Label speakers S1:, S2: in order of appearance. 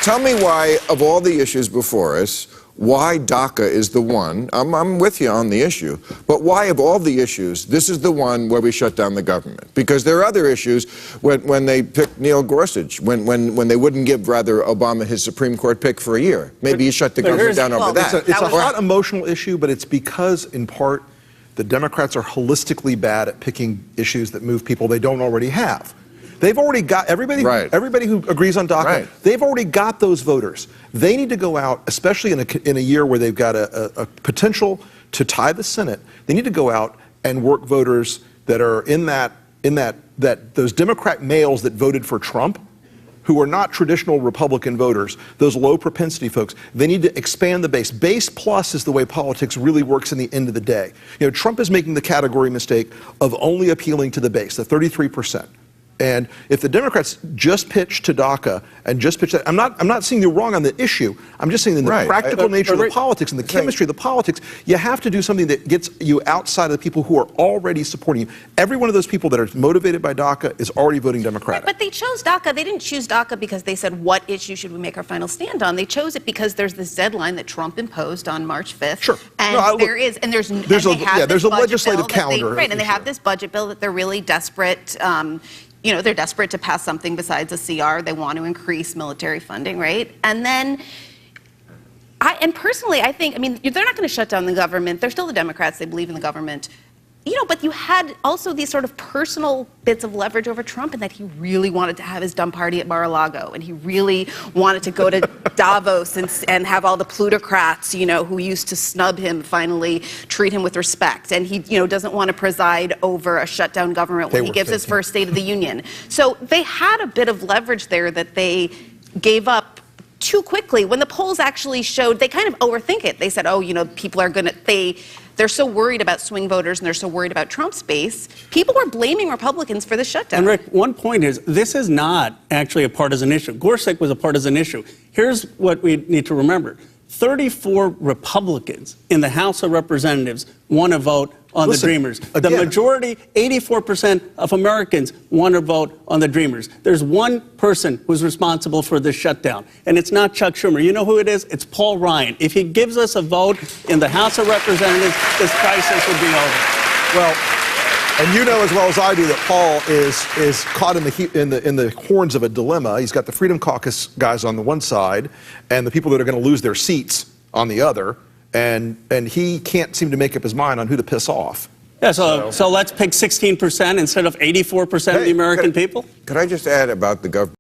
S1: tell me why, of all the issues before us, why DACA is the one. I'm with you on the issue, but why of all the issues, this is the one where we shut down the government? Because there are other issues when they picked Neil Gorsuch, when they wouldn't give, rather, Obama his Supreme Court pick for a year. Maybe you shut the government down over that.
S2: It's a hot emotional issue, but it's because, in part, the Democrats are holistically bad at picking issues that move people they don't already have. They've already got everybody who agrees on DACA. They've already got those voters. They need to go out, especially in a year where they've got a potential to tie the Senate. They need to go out and work voters that are in those Democrat males that voted for Trump, who are not traditional Republican voters, those low propensity folks. They need to expand the base. Base plus is the way politics really works in the end of the day. You know, Trump is making the category mistake of only appealing to the base, the 33%. And if the Democrats just pitch to DACA and just pitch that, I'm not saying you're wrong on the issue. I'm just saying in the practical nature of the politics and the chemistry of the politics, you have to do something that gets you outside of the people who are already supporting you. Every one of those people that are motivated by DACA is already voting Democratic.
S3: But they chose DACA. They didn't choose DACA because they said, what issue should we make our final stand on? They chose it because there's this deadline that Trump imposed on March 5th.
S2: Sure.
S3: And there's
S2: a legislative calendar.
S3: And they have this budget bill that they're really desperate. You know, they're desperate to pass something besides a CR. They want to increase military funding, right? And then, personally, I think, I mean, they're not going to shut down the government. They're still the Democrats. They believe in the government. You know, but you had also these sort of personal bits of leverage over Trump, and that he really wanted to have his dumb party at Mar-a-Lago, and he really wanted to go to Davos and have all the plutocrats, you know, who used to snub him, finally treat him with respect. And he, you know, doesn't want to preside over a shutdown government when he gives his first State of the Union. So they had a bit of leverage there that they gave up too quickly. When the polls actually showed, they kind of overthink it. They said, oh, you know, people are going to, they're so worried about swing voters and they're so worried about Trump's base. People were blaming Republicans for the shutdown.
S4: And Rick, one point is, this is not actually a partisan issue. Gorsuch was a partisan issue. Here's what we need to remember. 34 Republicans in the House of Representatives want to vote on the Dreamers. The majority, 84% of Americans want to vote on the Dreamers. There's one person who's responsible for this shutdown, and it's not Chuck Schumer. You know who it is? It's Paul Ryan. If he gives us a vote in the House of Representatives, this crisis would be over.
S2: Well, and you know as well as I do that Paul is caught in the horns of a dilemma. He's got the Freedom Caucus guys on the one side and the people that are going to lose their seats on the other. And he can't seem to make up his mind on who to piss off.
S4: Yeah, so let's pick 16% instead of 84% of the American people?
S1: Could I just add about the government?